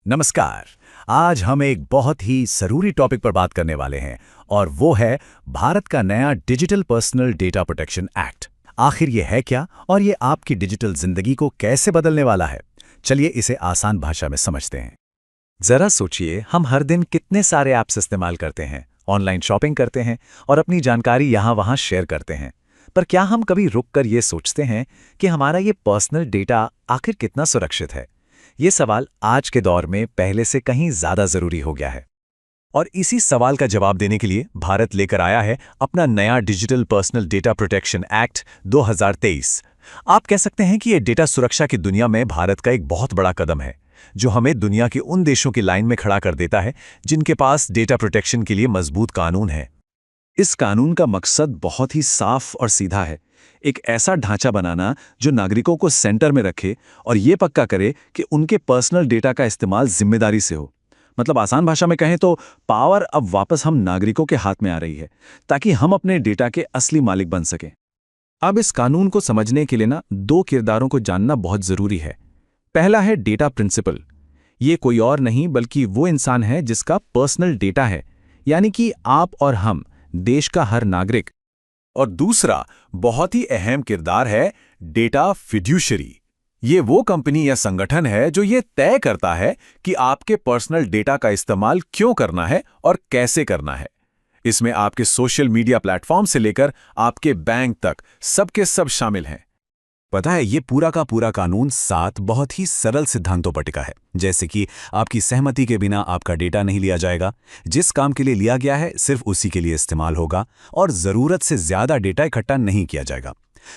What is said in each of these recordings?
नमस्कार। आज हम एक बहुत ही ज़रूरी टॉपिक पर बात करने वाले हैं और वो है भारत का नया digital personal data protection act. आखिर ये है क्या और ये आपकी डिजिटल जिंदगी को कैसे बदलने वाला है? चलिए इसे आसान भाषा में समझते हैं। जरा सोचिए, हम हर दिन कितने सारे ऐप्स इस्तेमाल करते हैं, ऑनलाइन शॉपिंग करते हैं और अपनी जानकारी यहाँ वहाँ शेयर करते हैं। पर क्या हम कभी रुक कर ये सोचते हैं कि हमारा ये पर्सनल डेटा आखिर कितना सुरक्षित है? ये सवाल आज के दौर में पहले से कहीं ज्यादा जरूरी हो गया है। और इसी सवाल का जवाब देने के लिए भारत लेकर आया है अपना नया digital personal data protection act 2023। आप कह सकते हैं कि ये डेटा सुरक्षा की दुनिया में भारत का एक बहुत बड़ा कदम है, जो हमें दुनिया के उन देशों की लाइन में खड़ा कर देता है जिनके पास डेटा प्रोटेक्शन के लिए मजबूत कानून है। इस कानून का मकसद बहुत ही साफ और सीधा है, एक ऐसा ढांचा बनाना जो नागरिकों को सेंटर में रखे और ये पक्का करे कि उनके पर्सनल डेटा का इस्तेमाल जिम्मेदारी से हो। मतलब आसान भाषा में कहें तो पावर अब वापस हम नागरिकों के हाथ में आ रही है, ताकि हम अपने डेटा के असली मालिक बन सकें। अब इस कानून को समझने के लिए दो किरदारों को जानना बहुत जरूरी है। पहला है डेटा प्रिंसिपल। ये कोई और नहीं बल्कि वो इंसान है जिसका पर्सनल डेटा है, यानी कि आप और हम, देश का हर नागरिक। और दूसरा बहुत ही अहम किरदार है डेटा फिड्यूशरी। ये वो कंपनी या संगठन है जो ये तय करता है कि आपके पर्सनल डेटा का इस्तेमाल क्यों करना है और कैसे करना है। इसमें आपके सोशल मीडिया प्लेटफॉर्म से लेकर आपके बैंक तक सबके सब शामिल हैं। पता है, ये पूरा का पूरा कानून 7 बहुत ही सरल सिद्धांतों पर टिका है, जैसे कि आपकी सहमति के बिना आपका डेटा नहीं लिया जाएगा, जिस काम के लिए लिया गया है सिर्फ उसी के लिए इस्तेमाल होगा और जरूरत से ज्यादा डेटा इकट्ठा नहीं किया जाएगा।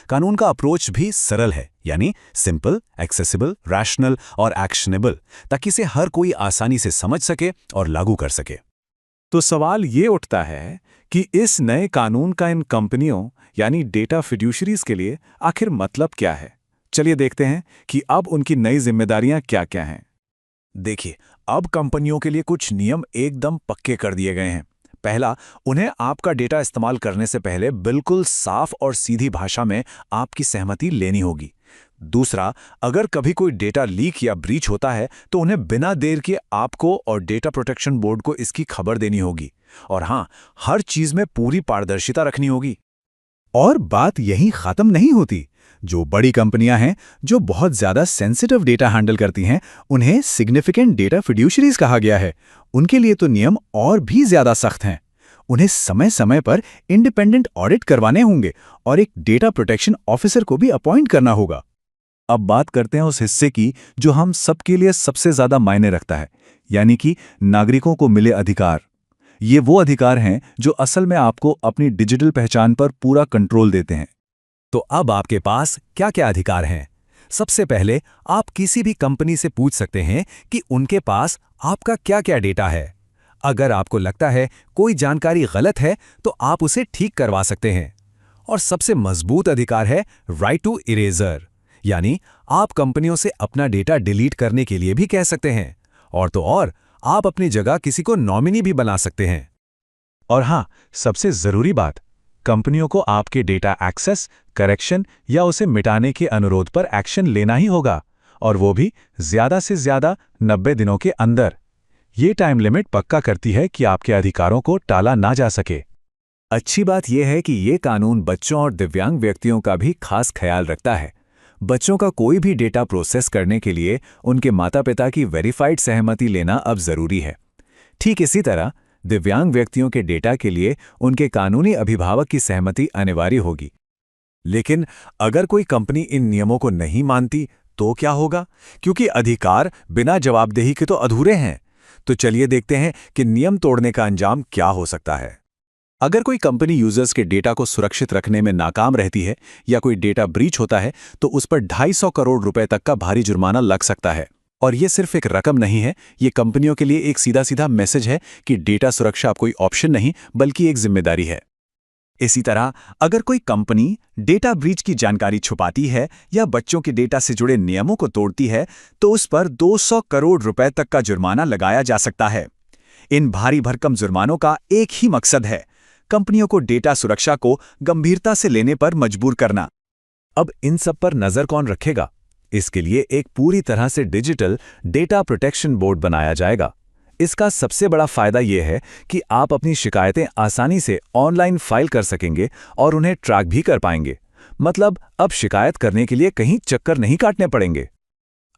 कानून का अप्रोच भी सरल है, यानी सिंपल, एक्सेसिबल, रैशनल और एक्शनेबल, ताकि इसे हर कोई आसानी से समझ सके और लागू कर सके। तो सवाल ये उठता है कि इस नए कानून का इन कंपनियों यानी डेटा फिड्यूशरीज के लिए आखिर मतलब क्या है। चलिए देखते हैं कि अब उनकी नई जिम्मेदारियां क्या-क्या हैं। देखिए, अब कंपनियों के लिए कुछ नियम एकदम पक्के कर दिए गए हैं। पहला, उन्हें आपका डेटा इस्तेमाल करने से पहले बिल्कुल साफ और सीधी भाषा में आपकी सहमति लेनी होगी। दूसरा, अगर कभी कोई डेटा लीक या ब्रीच होता है तो उन्हें बिना देर के आपको और डेटा प्रोटेक्शन बोर्ड को इसकी खबर देनी होगी। और हाँ, हर चीज में पूरी पारदर्शिता रखनी होगी। और बात यहीं खत्म नहीं होती। जो बड़ी कंपनियां हैं जो बहुत ज्यादा सेंसिटिव डेटा हैंडल करती हैं, उन्हें सिग्निफिकेंट डेटा फिड्यूशरीज कहा गया है। उनके लिए तो नियम और भी ज्यादा सख्त हैं। उन्हें समय समय पर इंडिपेंडेंट ऑडिट करवाने होंगे और एक डेटा प्रोटेक्शन ऑफिसर को भी अपॉइंट करना होगा। अब बात करते हैं उस हिस्से की जो हम सबके लिए सबसे ज्यादा मायने रखता है, यानी कि नागरिकों को मिले अधिकार। ये वो अधिकार हैं जो असल में आपको अपनी डिजिटल पहचान पर पूरा कंट्रोल देते हैं। तो अब आपके पास क्या-क्या अधिकार हैं? सबसे पहले, आप किसी भी कंपनी से पूछ सकते हैं कि उनके पास आपका क्या-क्या डेटा है। अगर आपको लगता है कोई जानकारी गलत है तो आप उसे ठीक करवा सकते हैं। और सबसे मजबूत अधिकार है राइट टू इरेजर, यानी आप कंपनियों से अपना डेटा डिलीट करने के लिए भी कह सकते हैं। और तो और, आप अपनी जगह किसी को नॉमिनी भी बना सकते हैं। और हाँ, सबसे जरूरी बात, कंपनियों को आपके डेटा एक्सेस, करेक्शन या उसे मिटाने के अनुरोध पर एक्शन लेना ही होगा, और वो भी ज्यादा से ज्यादा 90 दिनों के अंदर। ये टाइम लिमिट पक्का करती है कि आपके अधिकारों को टाला ना जा सके। अच्छी बात यह है कि ये कानून बच्चों और दिव्यांग व्यक्तियों का भी खास ख्याल रखता है। बच्चों का कोई भी डेटा प्रोसेस करने के लिए उनके माता-पिता की वेरीफाइड सहमति लेना अब जरूरी है। ठीक इसी तरह दिव्यांग व्यक्तियों के डेटा के लिए उनके कानूनी अभिभावक की सहमति अनिवार्य होगी। लेकिन अगर कोई कंपनी इन नियमों को नहीं मानती तो क्या होगा? क्योंकि अधिकार बिना जवाबदेही के तो अधूरे हैं। तो चलिए देखते हैं कि नियम तोड़ने का अंजाम क्या हो सकता है। अगर कोई कंपनी यूजर्स के डेटा को सुरक्षित रखने में नाकाम रहती है या कोई डेटा ब्रीच होता है तो उस पर 250 करोड़ रुपए तक का भारी जुर्माना लग सकता है। और ये सिर्फ एक रकम नहीं है, ये कंपनियों के लिए एक सीधा सीधा मैसेज है कि डेटा सुरक्षा अब कोई ऑप्शन नहीं बल्कि एक जिम्मेदारी है। इसी तरह अगर कोई कंपनी डेटा ब्रीच की जानकारी छुपाती है या बच्चों के डेटा से जुड़े नियमों को तोड़ती है तो उस पर 200 करोड़ रुपए तक का जुर्माना लगाया जा सकता है। इन भारी भरकम जुर्मानों का एक ही मकसद है, कंपनियों को डेटा सुरक्षा को गंभीरता से लेने पर मजबूर करना। अब इन सब पर नजर कौन रखेगा? इसके लिए एक पूरी तरह से डिजिटल डेटा प्रोटेक्शन बोर्ड बनाया जाएगा। इसका सबसे बड़ा फायदा यह है कि आप अपनी शिकायतें आसानी से ऑनलाइन फाइल कर सकेंगे और उन्हें ट्रैक भी कर पाएंगे। मतलब अब शिकायत करने के लिए कहीं चक्कर नहीं काटने पड़ेंगे।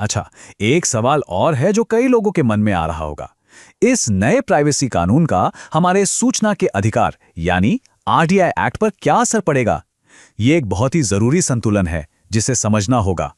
अच्छा, एक सवाल और है जो कई लोगों के मन में आ रहा होगा। इस नए प्राइवेसी कानून का हमारे सूचना के अधिकार यानी आरटीआई एक्ट पर क्या असर पड़ेगा? ये एक बहुत ही जरूरी संतुलन है जिसे समझना होगा।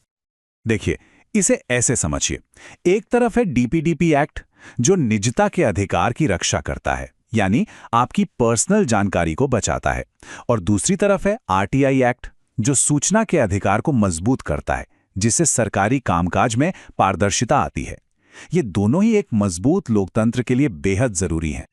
देखिए, इसे ऐसे समझिए। एक तरफ है डीपीडीपी एक्ट जो निजता के अधिकार की रक्षा करता है, यानी आपकी पर्सनल जानकारी को बचाता है, और दूसरी तरफ है आरटीआई एक्ट जो सूचना के अधिकार को मजबूत करता है, जिससे सरकारी कामकाज में पारदर्शिता आती है। ये दोनों ही एक मजबूत लोकतंत्र के लिए बेहद जरूरी हैं।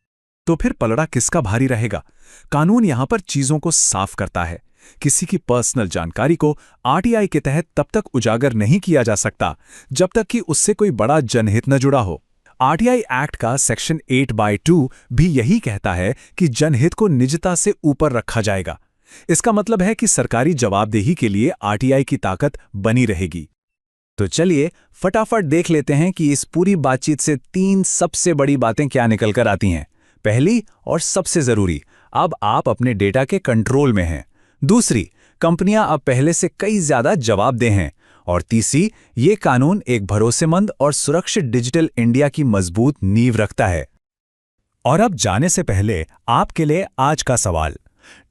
तो फिर पलड़ा किसका भारी रहेगा? कानून यहां पर चीजों को साफ करता है। किसी की पर्सनल जानकारी को आरटीआई के तहत तब तक उजागर नहीं किया जा सकता जब तक कि उससे कोई बड़ा जनहित न जुड़ा हो। आरटीआई एक्ट का सेक्शन 8(2) भी यही कहता है कि जनहित को निजता से ऊपर रखा जाएगा। इसका मतलब है कि सरकारी जवाबदेही के लिए आरटीआई की ताकत बनी रहेगी। तो चलिए फटाफट देख लेते हैं कि इस पूरी बातचीत से 3 सबसे बड़ी बातें क्या निकल कर आती हैं। पहली और सबसे जरूरी, अब आप अपने डेटा के कंट्रोल में हैं। दूसरी, कंपनियां अब पहले से कई ज्यादा जवाबदेह हैं। और तीसरी, ये कानून एक भरोसेमंद और सुरक्षित डिजिटल इंडिया की मजबूत नींव रखता है। और अब जाने से पहले आपके लिए आज का सवाल।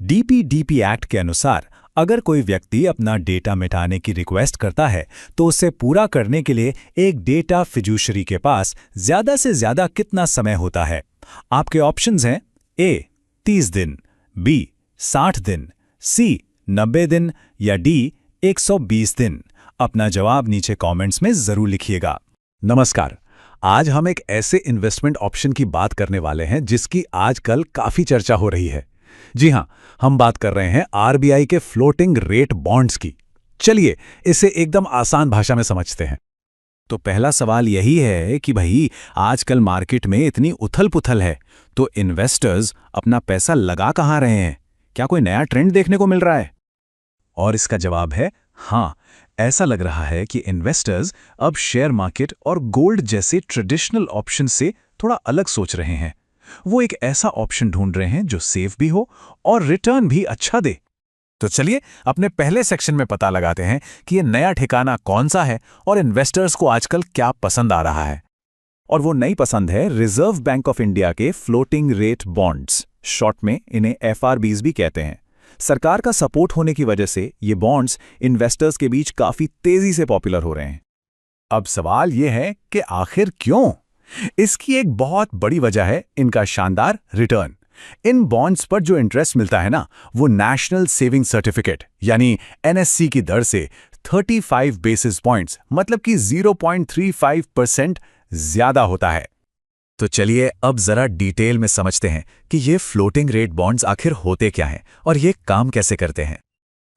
डीपीडीपी एक्ट के अनुसार अगर कोई व्यक्ति अपना डेटा मिटाने की रिक्वेस्ट करता है तो उसे पूरा करने के लिए एक डेटा फिड्यूशरी के पास ज्यादा से ज्यादा कितना समय होता है? आपके ऑप्शंस हैं ए 30 दिन, बी 60 दिन, सी 90 दिन या डी 120 दिन। अपना जवाब नीचे कमेंट्स में जरूर लिखिएगा। नमस्कार, आज हम एक ऐसे इन्वेस्टमेंट ऑप्शन की बात करने वाले हैं जिसकी आजकल काफी चर्चा हो रही है। जी हां, हम बात कर रहे हैं आरबीआई के फ्लोटिंग रेट बॉन्ड्स की। चलिए इसे एकदम आसान भाषा में समझते हैं। तो पहला सवाल यही है कि भाई आजकल मार्केट में इतनी उथल-पुथल है तो इन्वेस्टर्स अपना पैसा लगा कहां रहे हैं? क्या कोई नया ट्रेंड देखने को मिल रहा है? और इसका जवाब है हाँ। ऐसा लग रहा है कि इन्वेस्टर्स अब शेयर मार्केट और गोल्ड जैसे ट्रेडिशनल ऑप्शन से थोड़ा अलग सोच रहे हैं। वो एक ऐसा ऑप्शन ढूंढ रहे हैं जो सेफ भी हो और रिटर्न भी अच्छा दे। तो चलिए अपने पहले सेक्शन में पता लगाते हैं कि ये नया ठिकाना कौन सा है और इन्वेस्टर्स को आजकल क्या पसंद आ रहा है। और वो नई पसंद है रिजर्व बैंक ऑफ इंडिया के फ्लोटिंग रेट बॉन्ड्स, शॉर्ट में इन्हें एफआरबीज भी कहते हैं। सरकार का सपोर्ट होने की वजह से ये बॉन्ड्स इन्वेस्टर्स के बीच काफी तेजी से पॉपुलर हो रहे हैं। अब सवाल ये है कि आखिर क्यों? इसकी एक बहुत बड़ी वजह है इनका शानदार रिटर्न। इन बॉन्ड्स पर जो इंटरेस्ट मिलता है ना, वो नेशनल सेविंग सर्टिफिकेट यानी एनएससी की दर से 35 बेसिस पॉइंट्स मतलब कि 0.35% ज्यादा होता है। तो चलिए अब जरा डिटेल में समझते हैं कि ये फ्लोटिंग रेट बॉन्ड्स आखिर होते क्या हैं और ये काम कैसे करते हैं।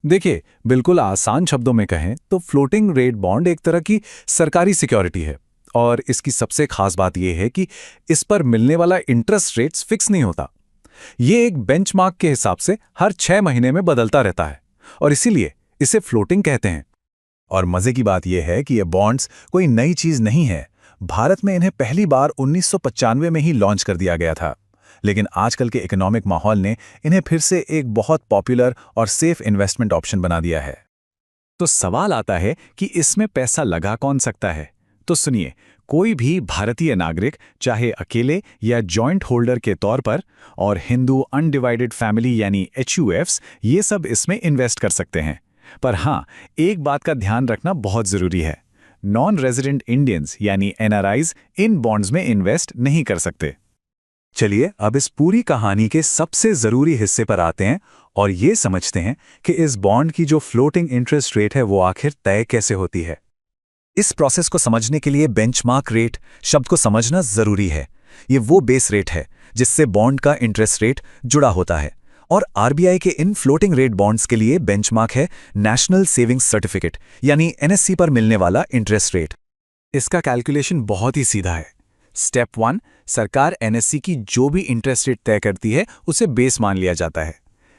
देखिए, बिल्कुल आसान शब्दों में कहें तो फ्लोटिंग रेट बॉन्ड एक तरह की सरकारी सिक्योरिटी है और इसकी सबसे खास बात यह है कि इस पर मिलने वाला इंटरेस्ट रेट्स फिक्स नहीं होता। ये एक बेंचमार्क के हिसाब से हर 6 महीने में बदलता रहता है और इसीलिए इसे फ्लोटिंग कहते हैं। और मजे की बात यह है कि ये बॉन्ड्स कोई नई चीज नहीं है। भारत में इन्हें पहली बार 1995 में ही लॉन्च कर दिया गया था, लेकिन आजकल के इकोनॉमिक माहौल ने इन्हें फिर से एक बहुत पॉपुलर और सेफ इन्वेस्टमेंट ऑप्शन बना दिया है। तो सवाल आता है कि इसमें पैसा लगा कौन सकता है? तो सुनिए, कोई भी भारतीय नागरिक चाहे अकेले या जॉइंट होल्डर के तौर पर, और हिंदू अनडिवाइडेड फैमिली यानी HUFs, ये सब इसमें इन्वेस्ट कर सकते हैं। पर हाँ, एक बात का ध्यान रखना बहुत जरूरी है। नॉन रेजिडेंट इंडियंस यानी NRIs इन बॉन्ड्स में इन्वेस्ट नहीं कर सकते। चलिए अब इस पूरी कहानी के सबसे जरूरी हिस्से पर आते हैं और ये समझते हैं कि इस बॉन्ड की जो फ्लोटिंग इंटरेस्ट रेट है वो आखिर तय कैसे होती है। इस प्रोसेस को समझने के लिए बेंचमार्क रेट शब्द को समझना जरूरी है। ये वो बेस रेट है जिससे बॉन्ड का इंटरेस्ट रेट जुड़ा होता है, और आरबीआई के इन फ्लोटिंग रेट बॉन्ड्स के लिए बेंचमार्क है नेशनल सेविंग्स सर्टिफिकेट यानी NSC पर मिलने वाला इंटरेस्ट रेट। इसका कैलकुलेशन बहुत ही सीधा है। स्टेप 1, सरकार NSC की जो भी इंटरेस्ट रेट तय करती है उसे बेस मान लिया जाता है।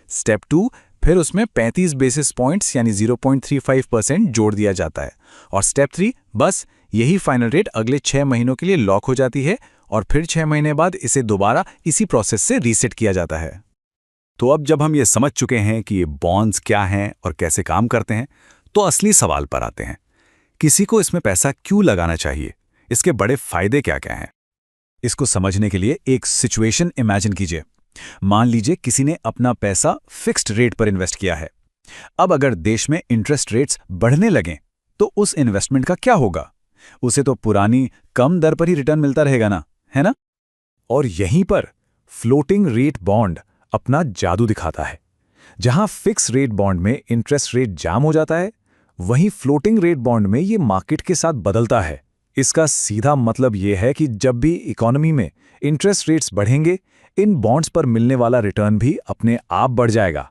स्टेप 2, फिर उसमें 35 बेसिस पॉइंट्स यानी 0.35% जोड़ दिया जाता है। और स्टेप 3, बस यही फाइनल रेट अगले 6 महीनों के लिए लॉक हो जाती है और फिर 6 महीने बाद इसे दोबारा इसी प्रोसेस से रीसेट किया जाता है। तो अब जब हम ये समझ चुके हैं कि ये बॉन्ड्स क्या हैं और कैसे काम करते हैं, तो असली सवाल पर आते हैं। किसी को इसमें पैसा क्यों लगाना चाहिए? इसके बड़े फायदे क्या क्या हैं? इसको समझने के लिए एक सिचुएशन इमेजिन कीजिए। मान लीजिए किसी ने अपना पैसा फिक्स्ड रेट पर इन्वेस्ट किया है। अब अगर देश में इंटरेस्ट रेट्स बढ़ने लगें, तो उस इन्वेस्टमेंट का क्या होगा? उसे तो पुरानी कम दर पर ही रिटर्न मिलता रहेगा ना, है ना? और यहीं पर फ्लोटिंग रेट बॉन्ड अपना जादू दिखाता है। जहां फिक्स रेट बॉन्ड में इंटरेस्ट रेट जाम हो जाता है, वहीं फ्लोटिंग रेट बॉन्ड में ये मार्केट के साथ बदलता है। इसका सीधा मतलब ये है कि जब भी इकोनॉमी में इंटरेस्ट रेट्स बढ़ेंगे, इन बॉन्ड्स पर मिलने वाला रिटर्न भी अपने आप बढ़ जाएगा।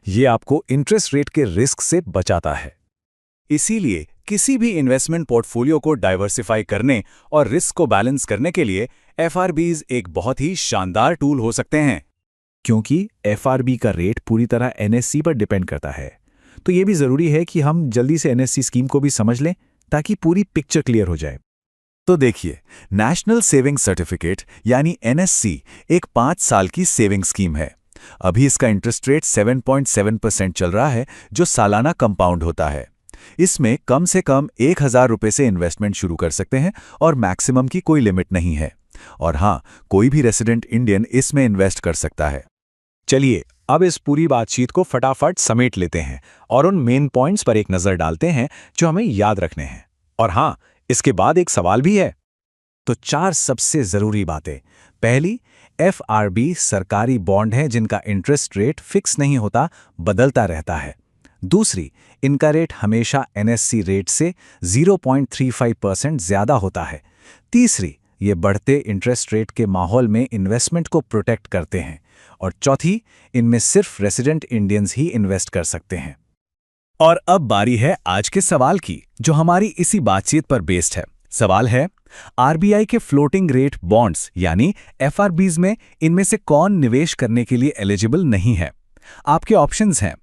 ये आपको इंटरेस्ट रेट के रिस्क से बचाता है। इसीलिए किसी भी इन्वेस्टमेंट पोर्टफोलियो को डाइवर्सिफाई करने और रिस्क को बैलेंस करने के लिए एफआरबीज एक बहुत ही शानदार टूल हो सकते हैं। क्योंकि एफआरबी का रेट पूरी तरह एनएससी पर डिपेंड करता है, तो ये भी जरूरी है कि हम जल्दी से एनएससी स्कीम को भी समझ लें ताकि पूरी पिक्चर क्लियर हो जाए। तो देखिए, नेशनल सेविंग सर्टिफिकेट यानी एनएससी एक 5 साल की सेविंग स्कीम है। अभी इसका इंटरेस्ट रेट 7.7% चल रहा है, जो सालाना कंपाउंड होता है। इसमें कम से कम 1,000 रुपये से इन्वेस्टमेंट शुरू कर सकते हैं और मैक्सिमम की कोई लिमिट नहीं है। और हाँ, कोई भी रेसिडेंट इंडियन इसमें इन्वेस्ट कर सकता है। चलिए, अब इस पूरी बातचीत को फटाफट समेट लेते हैं और उन मेन पॉइंट्स पर एक नज़र डालते हैं जो हमें याद रखने हैं। और हाँ, इसके बाद एक सवाल भी है। तो 4 सबसे ज़रूरी बातें। पहली, एफआरबी सरकारी बॉन्ड है जिनका इंटरेस्ट रेट फिक्स नहीं होता, बदलता रहता है। दूसरी, इनका रेट हमेशा एनएससी रेट से 0.35% ज़्यादा होता है। तीसरी, ये बढ़ते इंटरेस्ट रेट के माहौल में इन्वेस्टमेंट को प्रोटेक्ट करते हैं। और चौथी, इनमें सिर्फ रेसिडेंट इंडियंस ही इन्वेस्ट कर सकते हैं। और अब बारी है आज के सवाल की, जो हमारी इसी बातचीत पर बेस्ड है। सवाल है, आरबीआई के फ्लोटिंग रेट बॉन्ड्स यानी एफआरबीज में इनमें से कौन निवेश करने के लिए एलिजिबल नहीं है? आपके ऑप्शंस हैं: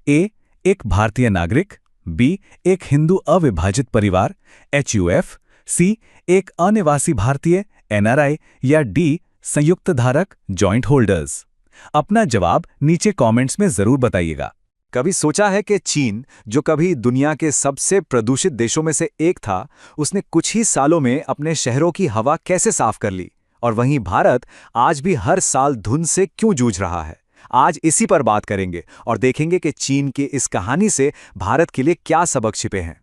ए, एक भारतीय नागरिक, बी, एक हिंदू अविभाजित परिवार एचयूएफ, सी, एक अनिवासी भारतीय एनआरआई, या डी, संयुक्त धारक जॉइंट होल्डर्स। अपना जवाब नीचे कमेंट्स में जरूर बताइएगा। कभी सोचा है कि चीन, जो कभी दुनिया के सबसे प्रदूषित देशों में से एक था, उसने कुछ ही सालों में अपने शहरों की हवा कैसे साफ कर ली? और वहीं भारत आज भी हर साल धुंध से क्यों जूझ रहा है? आज इसी पर बात करेंगे और देखेंगे कि चीन की इस कहानी से भारत के लिए क्या सबक छिपे हैं।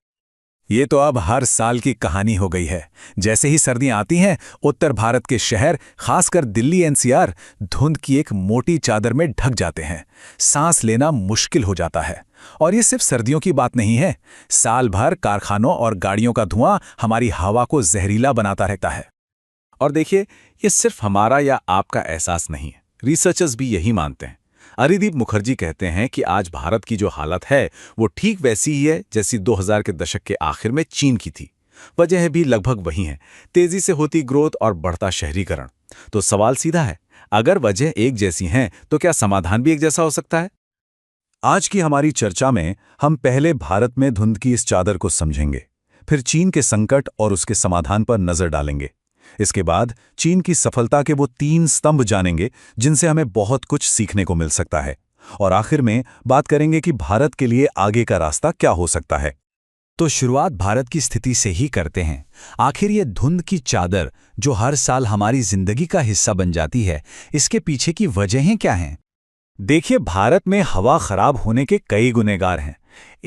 ये तो अब हर साल की कहानी हो गई है। जैसे ही सर्दियां आती हैं, उत्तर भारत के शहर, खासकर दिल्ली एनसीआर, धुंध की एक मोटी चादर में ढक जाते हैं। सांस लेना मुश्किल हो जाता है। और ये सिर्फ सर्दियों की बात नहीं है। साल भर कारखानों और गाड़ियों का धुआं हमारी हवा को जहरीला बनाता रहता है। और देखिए, ये सिर्फ हमारा या आपका एहसास नहीं है, रिसर्चर्स भी यही मानते हैं। अरिदीप मुखर्जी कहते हैं कि आज भारत की जो हालत है वो ठीक वैसी ही है जैसी 2000 के दशक के आखिर में चीन की थी। वजह भी लगभग वही है, तेजी से होती ग्रोथ और बढ़ता शहरीकरण। तो सवाल सीधा है, अगर वजह एक जैसी हैं तो क्या समाधान भी एक जैसा हो सकता है? आज की हमारी चर्चा में हम पहले भारत में धुंध की इस चादर को समझेंगे, फिर चीन के संकट और उसके समाधान पर नजर डालेंगे। इसके बाद चीन की सफलता के वो 3 स्तंभ जानेंगे जिनसे हमें बहुत कुछ सीखने को मिल सकता है। और आखिर में बात करेंगे कि भारत के लिए आगे का रास्ता क्या हो सकता है। तो शुरुआत भारत की स्थिति से ही करते हैं। आखिर ये धुंध की चादर जो हर साल हमारी जिंदगी का हिस्सा बन जाती है, इसके पीछे की वजहें क्या हैं? देखिए, भारत में हवा खराब होने के कई गुनेगार हैं।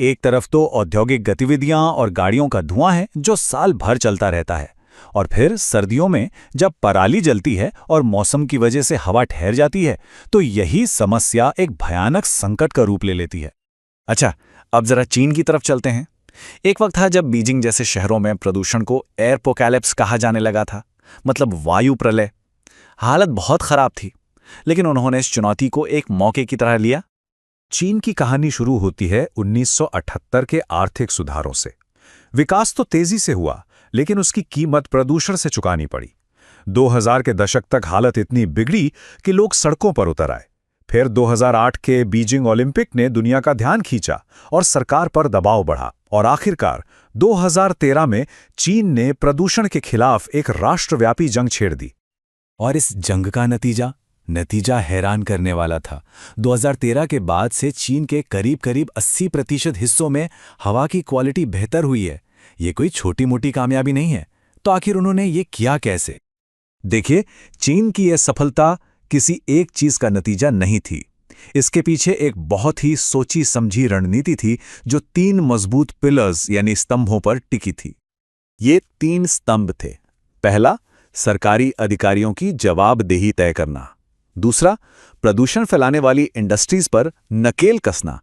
एक तरफ तो औद्योगिक गतिविधियां और गाड़ियों का धुआं है जो साल भर चलता रहता है। और फिर सर्दियों में जब पराली जलती है और मौसम की वजह से हवा ठहर जाती है, तो यही समस्या एक भयानक संकट का रूप ले लेती है। अच्छा, अब जरा चीन की तरफ चलते हैं। एक वक्त था जब बीजिंग जैसे शहरों में प्रदूषण को एयरपोकैलिप्स कहा जाने लगा था, मतलब वायु प्रलय। हालत बहुत खराब थी, लेकिन उन्होंने इस चुनौती को एक मौके की तरह लिया। चीन की कहानी शुरू होती है 1978 के आर्थिक सुधारों से। विकास तो तेजी से हुआ, लेकिन उसकी कीमत प्रदूषण से चुकानी पड़ी। 2000 के दशक तक हालत इतनी बिगड़ी कि लोग सड़कों पर उतर आए। फिर 2008 के बीजिंग ओलंपिक ने दुनिया का ध्यान खींचा और सरकार पर दबाव बढ़ा, और आखिरकार 2013 में चीन ने प्रदूषण के खिलाफ एक राष्ट्रव्यापी जंग छेड़ दी। और इस जंग का नतीजा हैरान करने वाला था। 2013 के बाद से चीन के करीब 80% हिस्सों में हवा की क्वालिटी बेहतर हुई है। ये कोई छोटी मोटी कामयाबी नहीं है। तो आखिर उन्होंने ये किया कैसे? देखिए, चीन की यह सफलता किसी एक चीज का नतीजा नहीं थी। इसके पीछे एक बहुत ही सोची समझी रणनीति थी जो 3 मजबूत पिलर्स यानी स्तंभों पर टिकी थी। ये 3 स्तंभ थे। पहला, सरकारी अधिकारियों की जवाबदेही तय करना। दूसरा, प्रदूषण फैलाने वाली इंडस्ट्रीज पर नकेल कसना।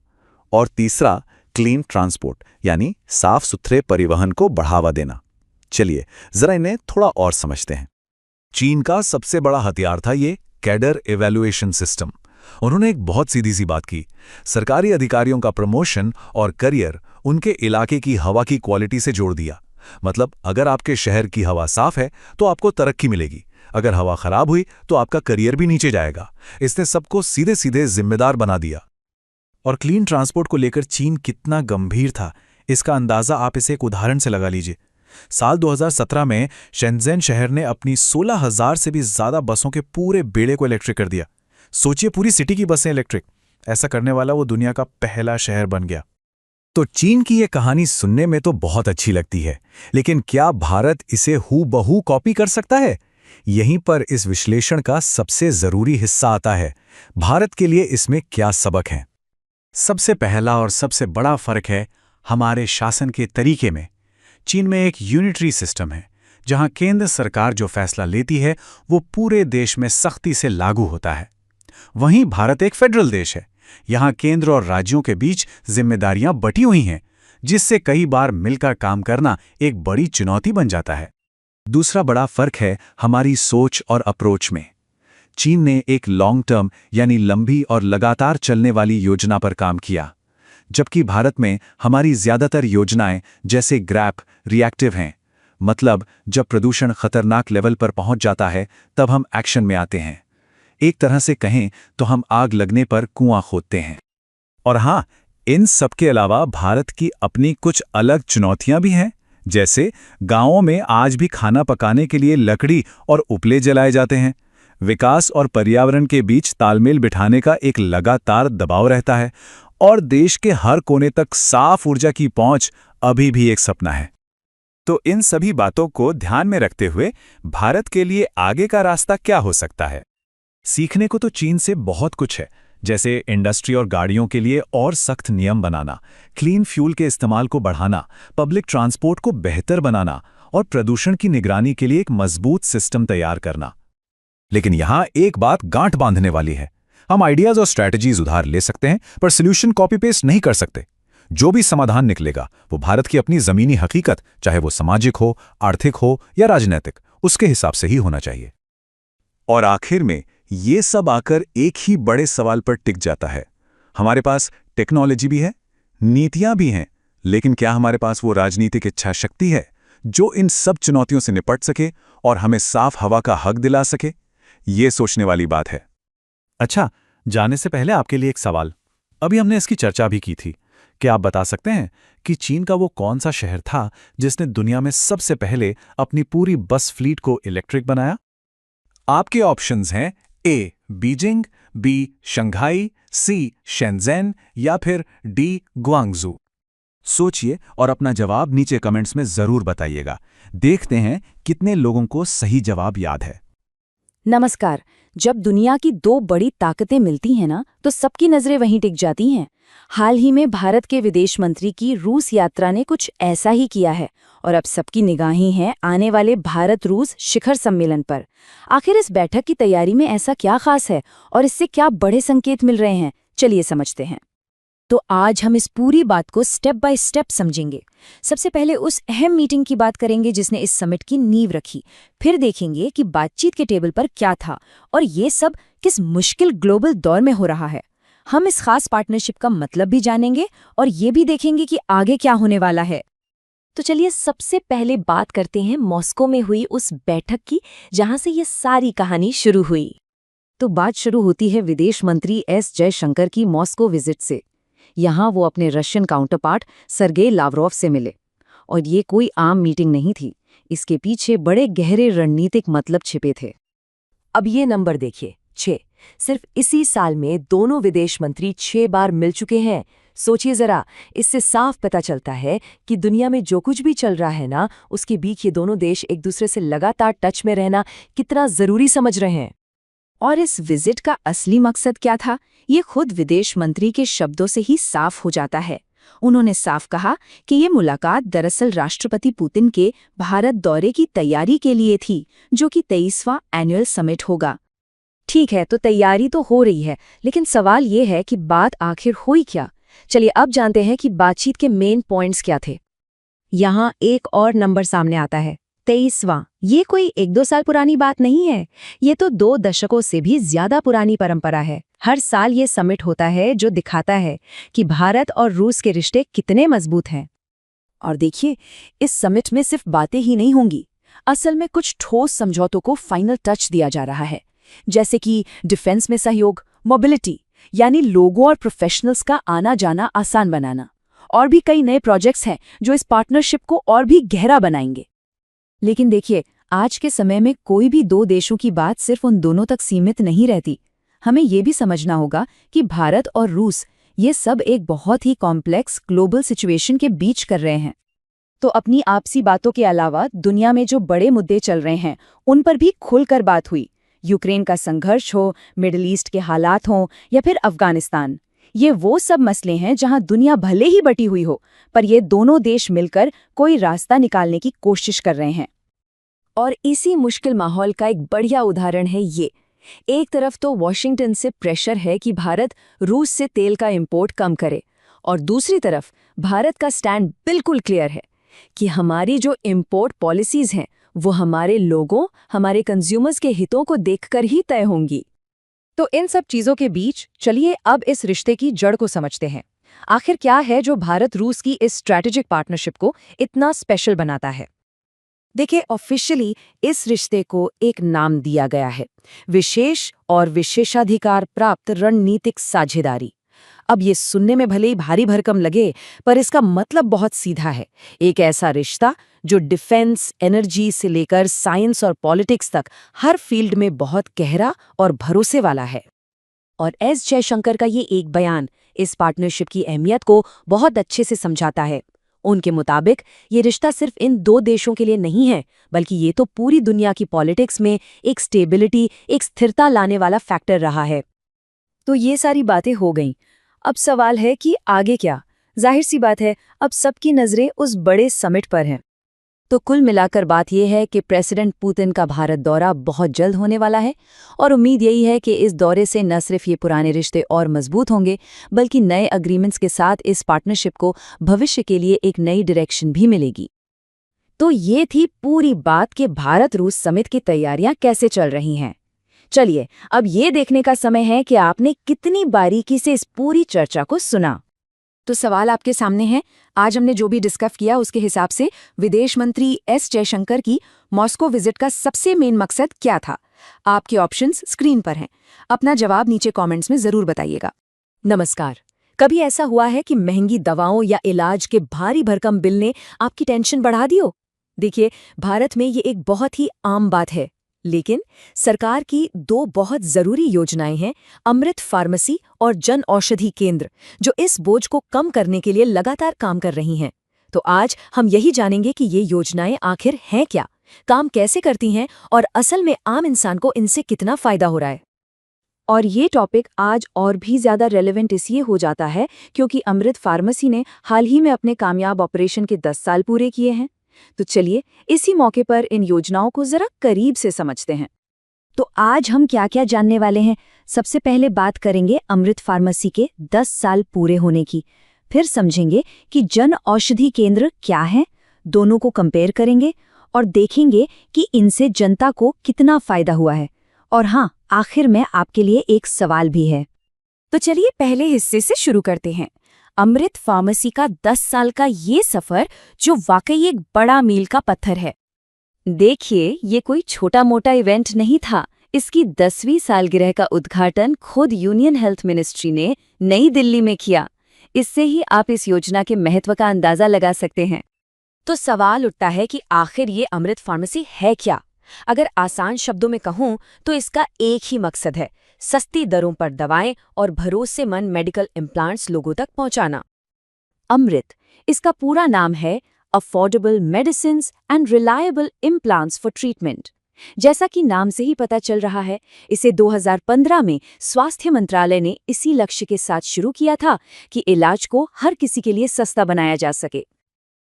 और तीसरा, क्लीन ट्रांसपोर्ट यानी साफ सुथरे परिवहन को बढ़ावा देना। चलिए जरा इन्हें थोड़ा और समझते हैं। चीन का सबसे बड़ा हथियार था ये कैडर इवैल्यूएशन सिस्टम। उन्होंने एक बहुत सीधी सी बात की। सरकारी अधिकारियों का प्रमोशन और करियर उनके इलाके की हवा की क्वालिटी से जोड़ दिया। मतलब अगर आपके शहर की हवा साफ है तो आपको तरक्की मिलेगी, अगर हवा खराब हुई तो आपका करियर भी नीचे जाएगा। इसने सबको सीधे सीधे जिम्मेदार बना दिया। और क्लीन ट्रांसपोर्ट को लेकर चीन कितना गंभीर था, इसका अंदाजा आप इसे एक उदाहरण से लगा लीजिए। साल 2017 में शेंज़ेन शहर ने अपनी 16,000 से भी ज्यादा बसों के पूरे बेड़े को इलेक्ट्रिक कर दिया। सोचिए, पूरी सिटी की बसें इलेक्ट्रिक। ऐसा करने वाला वो दुनिया का पहला शहर बन गया। तो चीन की ये कहानी सुनने में तो बहुत अच्छी लगती है, लेकिन क्या भारत इसे हूबहू कॉपी कर सकता है? यहीं पर इस विश्लेषण का सबसे जरूरी हिस्सा आता है। भारत के लिए इसमें क्या सबक है? सबसे पहला और सबसे बड़ा फर्क है हमारे शासन के तरीके में। चीन में एक यूनिटरी सिस्टम है, जहां केंद्र सरकार जो फैसला लेती है वो पूरे देश में सख्ती से लागू होता है। वहीं भारत एक फेडरल देश है। यहां केंद्र और राज्यों के बीच जिम्मेदारियां बटी हुई हैं, जिससे कई बार मिलकर काम करना एक बड़ी चुनौती बन जाता है। दूसरा बड़ा फर्क है हमारी सोच और अप्रोच में। चीन ने एक लॉन्ग टर्म यानी लंबी और लगातार चलने वाली योजना पर काम किया, जबकि भारत में हमारी ज्यादातर योजनाएं जैसे ग्रैप रिएक्टिव हैं। मतलब जब प्रदूषण खतरनाक लेवल पर पहुंच जाता है तब हम एक्शन में आते हैं। एक तरह से कहें तो हम आग लगने पर कुआं खोदते हैं। और हाँ, इन सब के अलावा भारत की अपनी कुछ अलग चुनौतियां भी हैं। जैसे गांवों में आज भी खाना पकाने के लिए लकड़ी और उपले जलाए जाते हैं। विकास और पर्यावरण के बीच तालमेल बिठाने का एक लगातार दबाव रहता है। और देश के हर कोने तक साफ ऊर्जा की पहुंच अभी भी एक सपना है। तो इन सभी बातों को ध्यान में रखते हुए भारत के लिए आगे का रास्ता क्या हो सकता है? सीखने को तो चीन से बहुत कुछ है, जैसे इंडस्ट्री और गाड़ियों के लिए और सख्त नियम बनाना, क्लीन फ्यूल के इस्तेमाल को बढ़ाना, पब्लिक ट्रांसपोर्ट को बेहतर बनाना और प्रदूषण की निगरानी के लिए एक मजबूत सिस्टम तैयार करना। लेकिन यहां एक बात गांठ बांधने वाली है। हम आइडियाज और स्ट्रैटेजीज उधार ले सकते हैं, पर सोल्यूशन कॉपी पेस्ट नहीं कर सकते। जो भी समाधान निकलेगा वो भारत की अपनी जमीनी हकीकत, चाहे वो सामाजिक हो, आर्थिक हो या राजनीतिक, उसके हिसाब से ही होना चाहिए। और आखिर में ये सब आकर एक ही बड़े सवाल पर टिक जाता है। हमारे पास टेक्नोलॉजी भी है, नीतियां भी हैं, लेकिन क्या हमारे पास वो राजनीतिक इच्छा शक्ति है जो इन सब चुनौतियों से निपट सके और हमें साफ हवा का हक दिला सके? ये सोचने वाली बात है। अच्छा, जाने से पहले आपके लिए एक सवाल। अभी हमने इसकी चर्चा भी की थी। क्या आप बता सकते हैं कि चीन का वो कौन सा शहर था जिसने दुनिया में सबसे पहले अपनी पूरी बस फ्लीट को इलेक्ट्रिक बनाया? आपके ऑप्शंस हैं ए बीजिंग, बी शंघाई, सी शेंज़ेन या फिर डी ग्वांगझू। सोचिए और अपना जवाब नीचे कमेंट्स में जरूर बताइएगा। देखते हैं कितने लोगों को सही जवाब याद है। नमस्कार। जब दुनिया की 2 बड़ी ताकतें मिलती हैं ना, तो सबकी नजरें वहीं टिक जाती हैं। हाल ही में भारत के विदेश मंत्री की रूस यात्रा ने कुछ ऐसा ही किया है और अब सबकी निगाहें हैं आने वाले भारत-रूस शिखर सम्मेलन पर। आखिर इस बैठक की तैयारी में ऐसा क्या खास है और इससे क्या बड़े संकेत मिल रहे हैं? चलिए समझते हैं। तो आज हम इस पूरी बात को स्टेप बाय स्टेप समझेंगे। सबसे पहले उस अहम मीटिंग की बात करेंगे जिसने इस समिट की नींव रखी। फिर देखेंगे कि बातचीत के टेबल पर क्या था और ये सब किस मुश्किल ग्लोबल दौर में हो रहा है। हम इस खास पार्टनरशिप का मतलब भी जानेंगे और ये भी देखेंगे कि आगे क्या होने वाला है। तो चलिए सबसे पहले बात करते हैं मॉस्को में हुई उस बैठक की, जहां से ये सारी कहानी शुरू हुई। तो बात शुरू होती है विदेश मंत्री एस जयशंकर की मॉस्को विजिट से। यहाँ वो अपने रशियन काउंटरपार्ट सर्गेई लावरोव से मिले। और ये कोई आम मीटिंग नहीं थी, इसके पीछे बड़े गहरे रणनीतिक मतलब छिपे थे। अब ये नंबर देखिए, 6। सिर्फ इसी साल में दोनों विदेश मंत्री 6 बार मिल चुके हैं। सोचिए जरा, इससे साफ पता चलता है कि दुनिया में जो कुछ भी चल रहा है ना, उसके बीच ये दोनों देश एक दूसरे से लगातार टच में रहना कितना जरूरी समझ रहे हैं। और इस विजिट का असली मकसद क्या था, ये खुद विदेश मंत्री के शब्दों से ही साफ हो जाता है। उन्होंने साफ कहा कि ये मुलाकात दरअसल राष्ट्रपति पुतिन के भारत दौरे की तैयारी के लिए थी, जो कि 23वां एनुअल समिट होगा। ठीक है, तो तैयारी तो हो रही है, लेकिन सवाल ये है कि बात आखिर हुई क्या। चलिए अब जानते हैं कि बातचीत के मेन पॉइंट्स क्या थे। यहाँ एक और नंबर सामने आता है, 23वां। ये कोई 1-2 साल पुरानी बात नहीं है, ये तो 2 दशकों से भी ज्यादा पुरानी परंपरा है। हर साल ये समिट होता है जो दिखाता है कि भारत और रूस के रिश्ते कितने मजबूत हैं। और देखिए, इस समिट में सिर्फ बातें ही नहीं होंगी, असल में कुछ ठोस समझौतों को फाइनल टच दिया जा रहा है, जैसे कि डिफेंस में सहयोग, मोबिलिटी यानी लोगों और प्रोफेशनल्स का आना जाना आसान बनाना, और भी कई नए प्रोजेक्ट्स हैं जो इस पार्टनरशिप को और भी गहरा बनाएंगे। लेकिन देखिए, आज के समय में कोई भी 2 देशों की बात सिर्फ उन दोनों तक सीमित नहीं रहती। हमें ये भी समझना होगा कि भारत और रूस ये सब एक बहुत ही कॉम्प्लेक्स ग्लोबल सिचुएशन के बीच कर रहे हैं। तो अपनी आपसी बातों के अलावा दुनिया में जो बड़े मुद्दे चल रहे हैं, उन पर भी खुलकर बात हुई। यूक्रेन का संघर्ष हो, मिडिल ईस्ट के हालात हों या फिर अफगानिस्तान, ये वो सब मसले हैं जहां दुनिया भले ही बटी हुई हो, पर ये दोनों देश मिलकर कोई रास्ता निकालने की कोशिश कर रहे हैं। और इसी मुश्किल माहौल का एक बढ़िया उदाहरण है ये। एक तरफ तो वॉशिंगटन से प्रेशर है कि भारत रूस से तेल का इंपोर्ट कम करे, और दूसरी तरफ भारत का स्टैंड बिल्कुल क्लियर है कि हमारी जो इंपोर्ट पॉलिसीज हैं वो हमारे लोगों, हमारे कंज्यूमर्स के हितों को देखकर ही तय होंगी। तो इन सब चीजों के बीच चलिए अब इस रिश्ते की जड़ को समझते हैं। आखिर क्या है जो भारत रूस की इस स्ट्रैटेजिक पार्टनरशिप को इतना स्पेशल बनाता है। देखिए, ऑफिशियली इस रिश्ते को एक नाम दिया गया है, विशेष और विशेषाधिकार प्राप्त रणनीतिक साझेदारी। अब ये सुनने में भले ही भारी भरकम लगे, पर इसका मतलब बहुत सीधा है। एक ऐसा रिश्ता जो डिफेंस, एनर्जी से लेकर साइंस और पॉलिटिक्स तक हर फील्ड में बहुत गहरा और भरोसे वाला है। और एस जयशंकर का ये एक बयान इस पार्टनरशिप की अहमियत को बहुत अच्छे से समझाता है। उनके मुताबिक ये रिश्ता सिर्फ इन 2 देशों के लिए नहीं है, बल्कि ये तो पूरी दुनिया की पॉलिटिक्स में एक स्टेबिलिटी, एक स्थिरता लाने वाला फैक्टर रहा है। तो ये सारी बातें हो गईं। अब सवाल है कि आगे क्या। जाहिर सी बात है, अब सबकी नज़रें उस बड़े समिट पर हैं। तो कुल मिलाकर बात यह है कि प्रेसिडेंट पुतिन का भारत दौरा बहुत जल्द होने वाला है, और उम्मीद यही है कि इस दौरे से न सिर्फ ये पुराने रिश्ते और मजबूत होंगे, बल्कि नए अग्रीमेंट्स के साथ इस पार्टनरशिप को भविष्य के लिए एक नई डायरेक्शन भी मिलेगी। तो ये थी पूरी बात कि भारत रूस समिट की तैयारियां कैसे चल रही हैं। चलिए अब ये देखने का समय है कि आपने कितनी बारीकी से इस पूरी चर्चा को सुना। तो सवाल आपके सामने है, आज हमने जो भी डिस्कस किया उसके हिसाब से विदेश मंत्री एस जयशंकर की मॉस्को विजिट का सबसे मेन मकसद क्या था? आपके ऑप्शंस स्क्रीन पर हैं। अपना जवाब नीचे कमेंट्स में जरूर बताइएगा। नमस्कार। कभी ऐसा हुआ है कि महंगी दवाओं या इलाज के भारी भरकम बिल ने आपकी टेंशन बढ़ा दी हो? देखिए, भारत में ये एक बहुत ही आम बात है, लेकिन सरकार की 2 बहुत जरूरी योजनाएं हैं, अमृत फार्मेसी और जन औषधि केंद्र, जो इस बोझ को कम करने के लिए लगातार काम कर रही हैं। तो आज हम यही जानेंगे कि ये योजनाएं आखिर हैं क्या, काम कैसे करती हैं और असल में आम इंसान को इनसे कितना फायदा हो रहा है। और ये टॉपिक आज और भी ज़्यादा रेलेवेंट इसलिए हो जाता है क्योंकि अमृत फार्मेसी ने हाल ही में अपने कामयाब ऑपरेशन के 10 साल पूरे किए हैं। तो चलिए इसी मौके पर इन योजनाओं को जरा करीब से समझते हैं। तो आज हम क्या क्या जानने वाले हैं? सबसे पहले बात करेंगे अमृत फार्मेसी के 10 साल पूरे होने की, फिर समझेंगे कि जन औषधि केंद्र क्या है, दोनों को कंपेयर करेंगे और देखेंगे कि इनसे जनता को कितना फायदा हुआ है। और हाँ, आखिर में आपके लिए एक सवाल भी है। तो चलिए पहले हिस्से से शुरू करते हैं, अमृत फार्मेसी का 10 साल का ये सफर जो वाकई एक बड़ा मील का पत्थर है। देखिए, ये कोई छोटा मोटा इवेंट नहीं था, इसकी 10वीं सालगिरह का उद्घाटन खुद यूनियन हेल्थ मिनिस्ट्री ने नई दिल्ली में किया। इससे ही आप इस योजना के महत्व का अंदाजा लगा सकते हैं। तो सवाल उठता है कि आखिर ये अमृत फार्मेसी है क्या? अगर आसान शब्दों में कहूं तो इसका एक ही मकसद है, सस्ती दरों पर दवाएं और भरोसेमंद मेडिकल इम्प्लांट्स लोगों तक पहुंचाना। अमृत, इसका पूरा नाम है affordable medicines and reliable implants for treatment. जैसा कि नाम से ही पता चल रहा है, इसे 2015 में स्वास्थ्य मंत्रालय ने इसी लक्ष्य के साथ शुरू किया था कि इलाज को हर किसी के लिए सस्ता बनाया जा सके।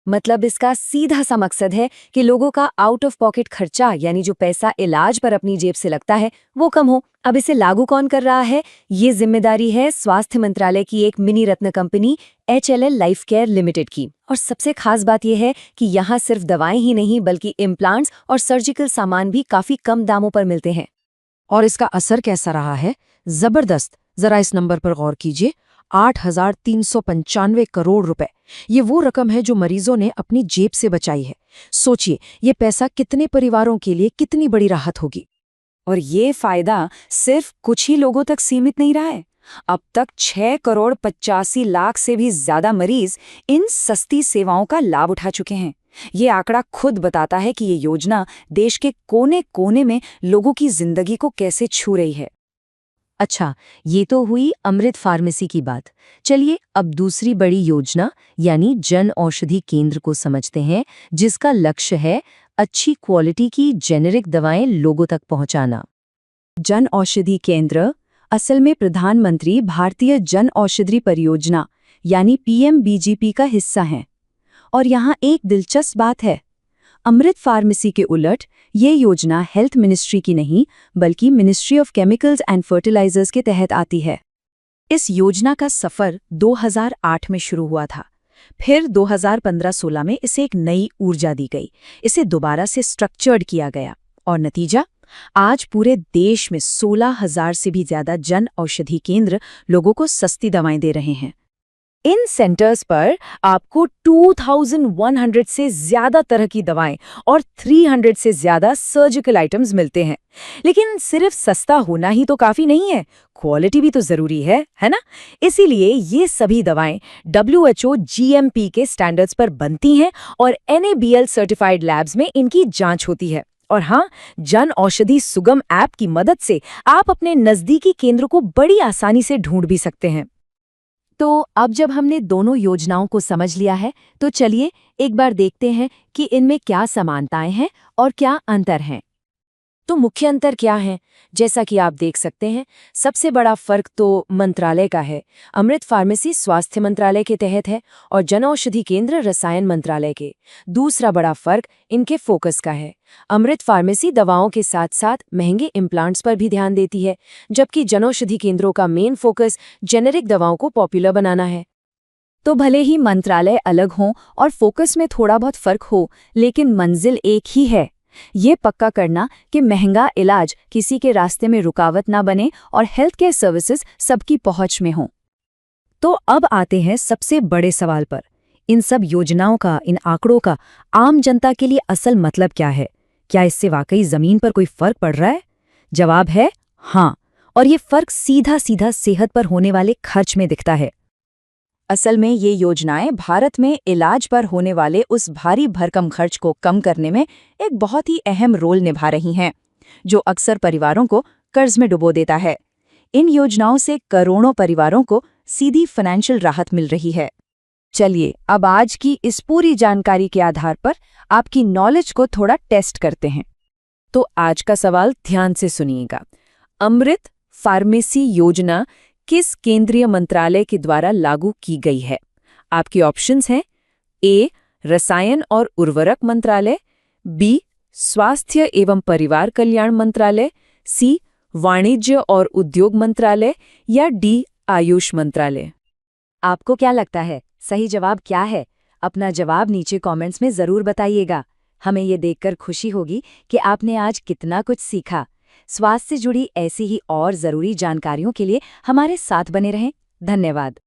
मतलब इसका सीधा सा मकसद है कि लोगों का आउट ऑफ पॉकेट खर्चा, यानी जो पैसा इलाज पर अपनी जेब से लगता है, वो कम हो। अब इसे लागू कौन कर रहा है? ये जिम्मेदारी है स्वास्थ्य मंत्रालय की एक मिनी रत्न company HLL life care limited की। और सबसे खास बात यह है कि यहाँ सिर्फ दवाएं ही नहीं बल्कि इम्प्लांट्स और सर्जिकल सामान भी काफी कम दामों पर मिलते हैं। और इसका असर कैसा रहा है? जबरदस्त। जरा इस नंबर पर गौर कीजिए, 8,395 करोड़ रुपए। ये वो रकम है जो मरीजों ने अपनी जेब से बचाई है। सोचिए, ये पैसा कितने परिवारों के लिए कितनी बड़ी राहत होगी। और ये फायदा सिर्फ कुछ ही लोगों तक सीमित नहीं रहा है। अब तक 6,85,00,000 से भी ज्यादा मरीज इन सस्ती सेवाओं का लाभ उठा चुके हैं। ये आंकड़ा खुद बताता है कि ये योजना देश के कोने-कोने में लोगों की जिंदगी को कैसे छू रही है। अच्छा, ये तो हुई अमृत फार्मेसी की बात। चलिए अब दूसरी बड़ी योजना यानी जन औषधि केंद्र को समझते हैं, जिसका लक्ष्य है अच्छी क्वालिटी की जेनेरिक दवाएं लोगों तक पहुंचाना। जन औषधि केंद्र असल में प्रधानमंत्री भारतीय जन औषधि परियोजना यानी PMBGP का हिस्सा हैं। और यहाँ एक दिलचस्प बात है, अमृत फार्मेसी के उलट ये योजना हेल्थ मिनिस्ट्री की नहीं बल्कि ministry of chemicals and fertilisers के तहत आती है। इस योजना का सफर 2008 में शुरू हुआ था। फिर 2015-16 में इसे एक नई ऊर्जा दी गई, इसे दोबारा से स्ट्रक्चर्ड किया गया और नतीजा, आज पूरे देश में 16,000 से भी ज्यादा जन औषधि केंद्र लोगों को सस्ती दवाएं दे रहे हैं। इन सेंटर्स पर आपको 2,100 से ज्यादा तरह की दवाएं और 300 से ज्यादा सर्जिकल आइटम्स मिलते हैं। लेकिन सिर्फ सस्ता होना ही तो काफी नहीं है, क्वालिटी भी तो जरूरी है ना? इसीलिए ये सभी दवाएं WHO GMP के स्टैंडर्ड्स पर बनती हैं और NABL सर्टिफाइड लैब्स में इनकी जांच होती है। और हाँ, जन औषधि सुगम ऐप की मदद से आप अपने नजदीकी केंद्र को बड़ी आसानी से ढूंढ भी सकते हैं। तो अब जब हमने दोनों योजनाओं को समझ लिया है, तो चलिए एक बार देखते हैं कि इनमें क्या समानताएं हैं और क्या अंतर हैं। तो मुख्य अंतर क्या है? जैसा कि आप देख सकते हैं, सबसे बड़ा फर्क तो मंत्रालय का है। अमृत फार्मेसी स्वास्थ्य मंत्रालय के तहत है और जनऔषधि केंद्र रसायन मंत्रालय के। दूसरा बड़ा फर्क इनके फोकस का है। अमृत फार्मेसी दवाओं के साथ साथ महंगे इम्प्लांट्स पर भी ध्यान देती है, जबकि जनऔषधि केंद्रों का मेन फोकस जेनेरिक दवाओं को पॉपुलर बनाना है। तो भले ही मंत्रालय अलग हों और फोकस में थोड़ा बहुत फर्क हो, लेकिन मंजिल एक ही है, ये पक्का करना कि महंगा इलाज किसी के रास्ते में रुकावट ना बने और हेल्थ केयर सर्विसेज सबकी पहुंच में हों। तो अब आते हैं सबसे बड़े सवाल पर। इन सब योजनाओं का, इन आंकड़ों का आम जनता के लिए असल मतलब क्या है? क्या इससे वाकई जमीन पर कोई फर्क पड़ रहा है? जवाब है हाँ, और ये फर्क सीधा सीधा सेहत पर होने वाले खर्च में दिखता है। असल में ये योजनाएं भारत में इलाज पर होने वाले उस भारी भरकम खर्च को कम करने में एक बहुत ही अहम रोल निभा रही हैं, जो अक्सर परिवारों को कर्ज में डुबो देता है। इन योजनाओं से करोड़ों परिवारों को सीधी फाइनेंशियल राहत मिल रही है। चलिए अब आज की इस पूरी जानकारी के आधार पर आपकी नॉलेज को थोड़ा टेस्ट करते हैं। तो आज का सवाल ध्यान से सुनिएगा। अमृत फार्मेसी योजना किस केंद्रीय मंत्रालय के द्वारा लागू की गई है? आपके ऑप्शंस हैं A रसायन और उर्वरक मंत्रालय, B स्वास्थ्य एवं परिवार कल्याण मंत्रालय, C वाणिज्य और उद्योग मंत्रालय या D आयुष मंत्रालय। आपको क्या लगता है, सही जवाब क्या है? अपना जवाब नीचे कमेंट्स में जरूर बताइएगा। हमें ये देखकर खुशी होगी कि आपने आज कितना कुछ सीखा। स्वास्थ्य से जुड़ी ऐसी ही और जरूरी जानकारियों के लिए हमारे साथ बने रहें। धन्यवाद।